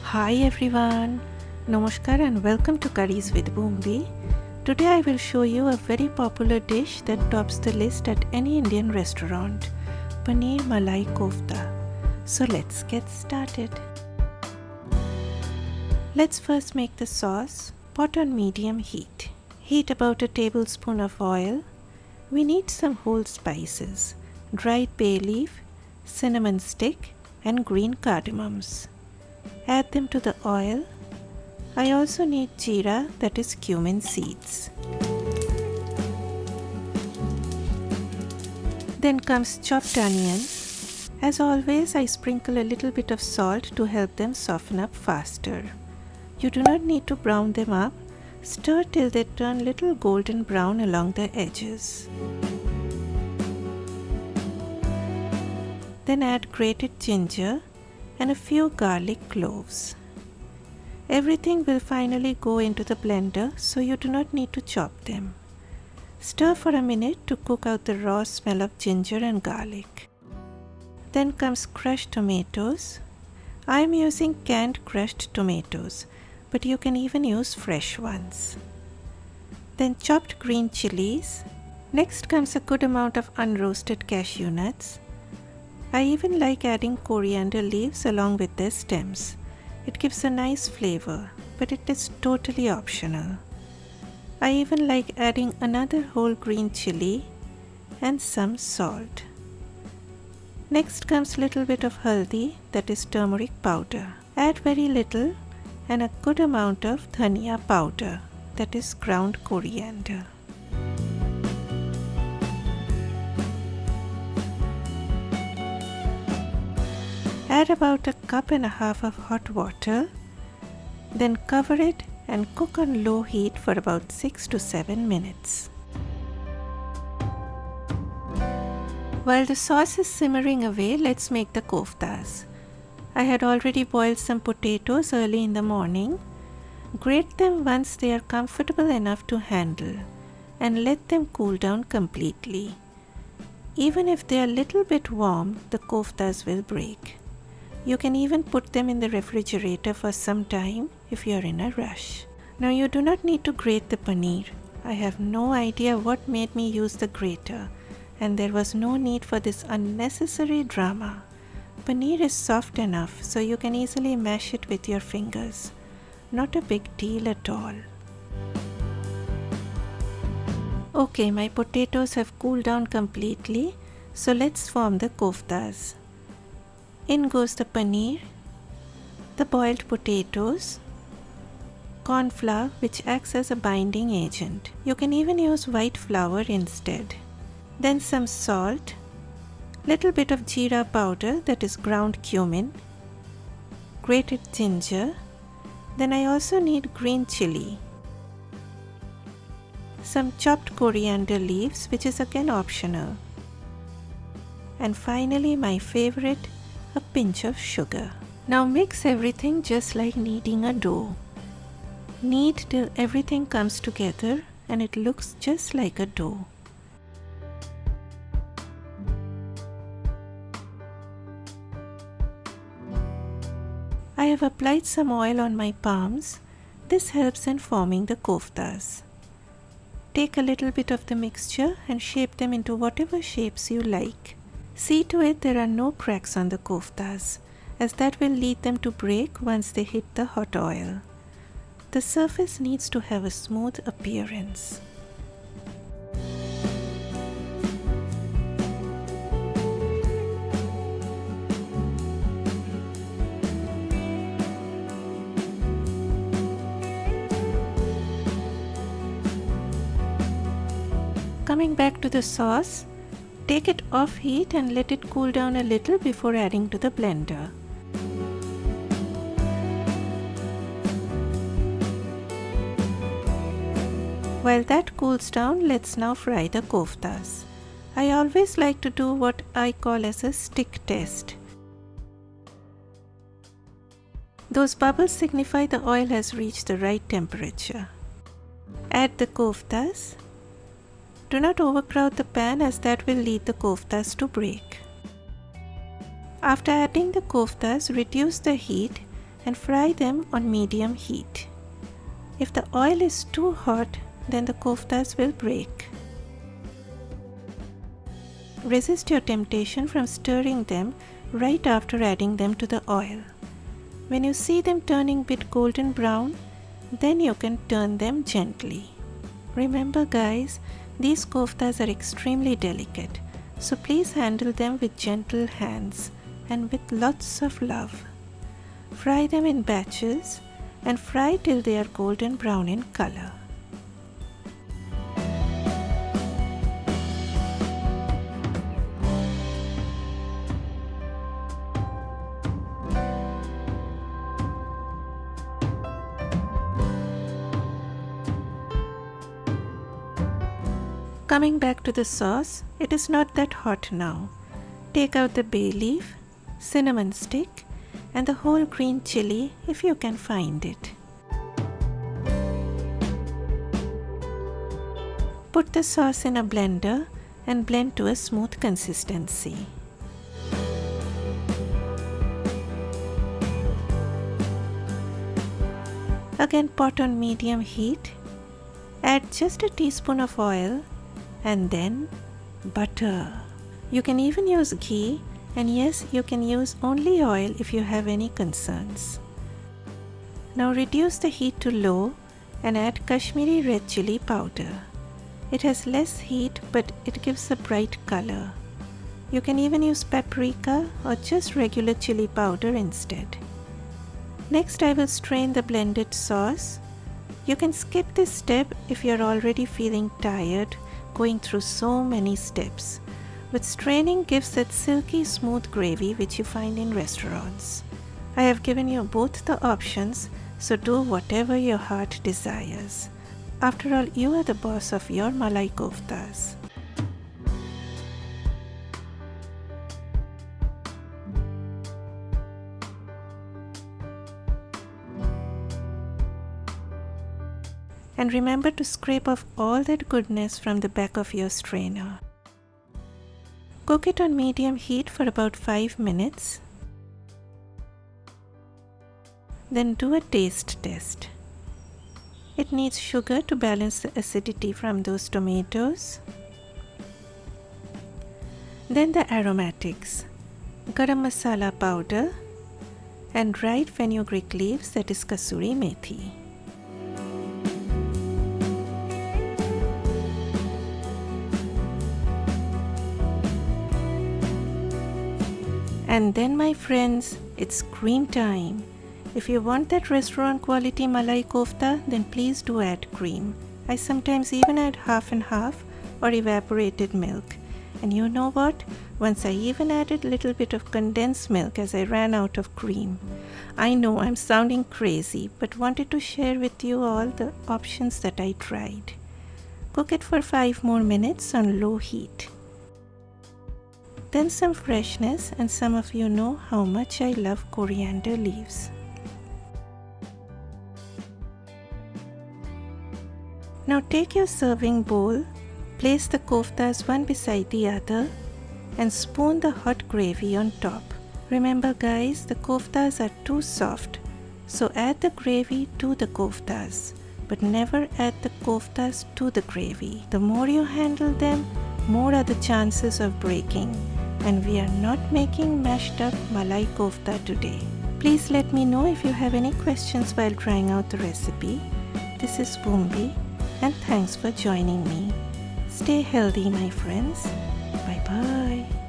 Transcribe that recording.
Hi everyone, Namaskar and welcome to Curries with Bumbi. Today I will show you a very popular dish that tops the list at any Indian restaurant, Paneer Malai Kofta. So let's get started. Let's first make the sauce. Pot on medium heat. Heat about a tablespoon of oil. We need some whole spices, dried bay leaf, cinnamon stick and green cardamoms. Add them to the oil. I also need jeera, that is cumin seeds. Then comes chopped onions. As always, I sprinkle a little bit of salt to help them soften up faster. You do not need to brown them up. Stir till they turn little golden brown along the edges. Then add grated ginger and a few garlic cloves. Everything will finally go into the blender, so you do not need to chop them. Stir for a minute to cook out the raw smell of ginger and garlic. Then comes crushed tomatoes. I am using canned crushed tomatoes, but you can even use fresh ones. Then chopped green chilies. Next comes a good amount of unroasted cashew nuts. I even like adding coriander leaves along with their stems. It gives a nice flavor, but it is totally optional. I even like adding another whole green chili and some salt. Next comes little bit of haldi, that is turmeric powder. Add very little and a good amount of dhania powder, that is ground coriander. Add about a cup and a half of hot water, then cover it and cook on low heat for about 6 to 7 minutes. While the sauce is simmering away, let's make the koftas. I had already boiled some potatoes early in the morning. Grate them once they are comfortable enough to handle and let them cool down completely. Even if they are a little bit warm, the koftas will break. You can even put them in the refrigerator for some time if you are in a rush. Now you do not need to grate the paneer. I have no idea what made me use the grater, and there was no need for this unnecessary drama. Paneer is soft enough so you can easily mash it with your fingers. Not a big deal at all. Okay, my potatoes have cooled down completely, so let's form the koftas. In goes the paneer, the boiled potatoes, cornflour which acts as a binding agent. You can even use white flour instead. Then some salt, little bit of jeera powder, that is ground cumin, grated ginger. Then I also need green chili, some chopped coriander leaves which is again optional, and finally my favorite, a pinch of sugar. Now mix everything just like kneading a dough. Knead till everything comes together and it looks just like a dough. I have applied some oil on my palms. This helps in forming the koftas. Take a little bit of the mixture and shape them into whatever shapes you like. See to it there are no cracks on the koftas, as that will lead them to break once they hit the hot oil. The surface needs to have a smooth appearance. Coming back to the sauce, take it off heat and let it cool down a little before adding to the blender. While that cools down, let's now fry the koftas. I always like to do what I call as a stick test. Those bubbles signify the oil has reached the right temperature. Add the koftas. Do not overcrowd the pan as that will lead the koftas to break. After adding the koftas, reduce the heat and fry them on medium heat. If the oil is too hot, then the koftas will break. Resist your temptation from stirring them right after adding them to the oil. When you see them turning a bit golden brown, then you can turn them gently. Remember guys, these koftas are extremely delicate, so please handle them with gentle hands and with lots of love. Fry them in batches and fry till they are golden brown in color. Coming back to the sauce, it is not that hot now. Take out the bay leaf, cinnamon stick, and the whole green chili if you can find it. Put the sauce in a blender and blend to a smooth consistency. Again, pot on medium heat. Add just a teaspoon of oil and then butter. You can even use ghee, and yes, you can use only oil if you have any concerns. Now reduce the heat to low and add Kashmiri red chili powder. It has less heat but it gives a bright color. You can even use paprika or just regular chili powder instead. Next, I will strain the blended sauce. You can skip this step if you are already feeling tired going through so many steps. But straining gives that silky smooth gravy which you find in restaurants. I have given you both the options, so do whatever your heart desires. After all, you are the boss of your Malai Koftas. And remember to scrape off all that goodness from the back of your strainer. Cook it on medium heat for about 5 minutes. Then do a taste test. It needs sugar to balance the acidity from those tomatoes. Then the aromatics, garam masala powder and dried fenugreek leaves, that is kasuri methi. And then my friends, it's cream time. If you want that restaurant quality Malai Kofta, then please do add cream. I sometimes even add half and half or evaporated milk. And you know what? Once I even added a little bit of condensed milk as I ran out of cream. I know I'm sounding crazy, but wanted to share with you all the options that I tried. Cook it for 5 more minutes on low heat. Then some freshness, and some of you know how much I love coriander leaves. Now take your serving bowl, place the koftas one beside the other and spoon the hot gravy on top. Remember guys, the koftas are too soft, so add the gravy to the koftas, but never add the koftas to the gravy. The more you handle them, more are the chances of breaking, and we are not making mashed up Malai Kofta today. Please let me know if you have any questions while trying out the recipe. This is Bumbi, and thanks for joining me. Stay healthy, my friends. Bye bye.